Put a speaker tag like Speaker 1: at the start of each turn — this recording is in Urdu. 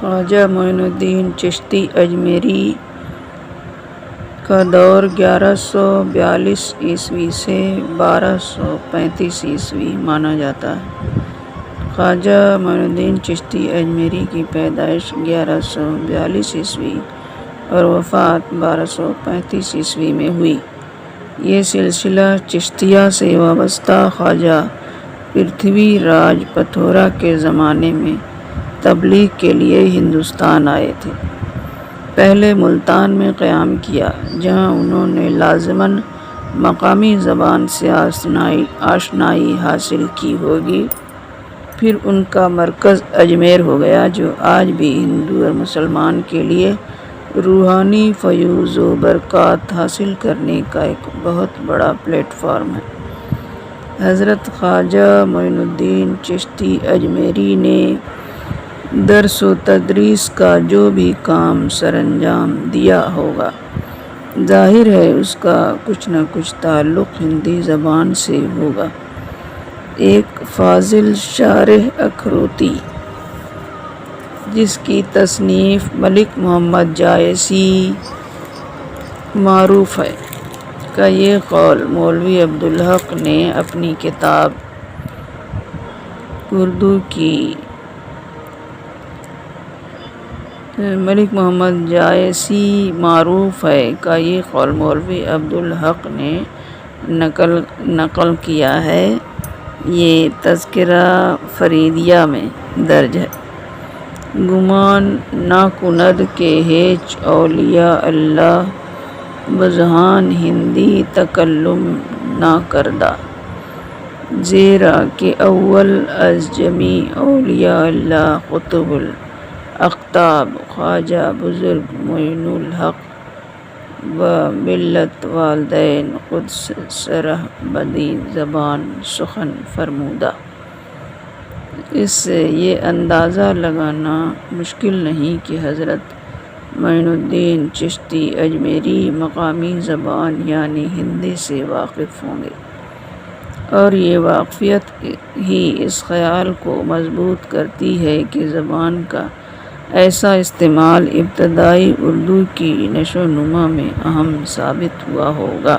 Speaker 1: خواجہ معین الدین چشتی اجمیری کا دور 1142 عیسوی سے 1235 عیسوی مانا جاتا ہے۔ خواجہ معین الدین چشتی اجمیری کی پیدائش 1142 عیسوی اور وفات 1235 عیسوی میں ہوئی۔ یہ سلسلہ چشتیہ سے وابستہ خواجہ پرتھوی راج پتھورا کے زمانے میں تبلیغ کے لیے ہندوستان آئے تھے۔ پہلے ملتان میں قیام کیا، جہاں انہوں نے لازماً مقامی زبان سے آشنائی حاصل کی ہوگی۔ پھر ان کا مرکز اجمیر ہو گیا، جو آج بھی ہندو اور مسلمان کے لیے روحانی فیوز و برکات حاصل کرنے کا ایک بہت بڑا پلیٹ فارم ہے۔ حضرت خواجہ معین الدین چشتی اجمیری نے درس و تدریس کا جو بھی کام سر انجام دیا ہوگا، ظاہر ہے اس کا کچھ نہ کچھ تعلق ہندی زبان سے ہوگا۔ ایک فاضل شارح اکھروتی، جس کی تصنیف ملک محمد جائسی معروف ہے، کا یہ قول مولوی عبدالحق نے اپنی کتاب اردو کی ملک محمد جائسی معروف ہے کا یہ قول مولوی عبدالحق نے نقل کیا ہے۔ یہ تذکرہ فریدیہ میں درج ہے۔ گمان نہ کند کہ ہیچ اولیاء اللہ بزہان ہندی تکلم نہ کردہ، زیرا کہ اول از جمیع اولیاء اللہ قطب الاقطاب خواجہ بزرگ معین الحق و ملت والدین قدس سرہ بدی زبان سخن فرمودہ۔ اس سے یہ اندازہ لگانا مشکل نہیں کہ حضرت معین الدین چشتی اجمیری مقامی زبان یعنی ہندی سے واقف ہوں گے، اور یہ واقفیت ہی اس خیال کو مضبوط کرتی ہے کہ زبان کا ایسا استعمال ابتدائی اردو کی نشو و نما میں اہم ثابت ہوا ہوگا۔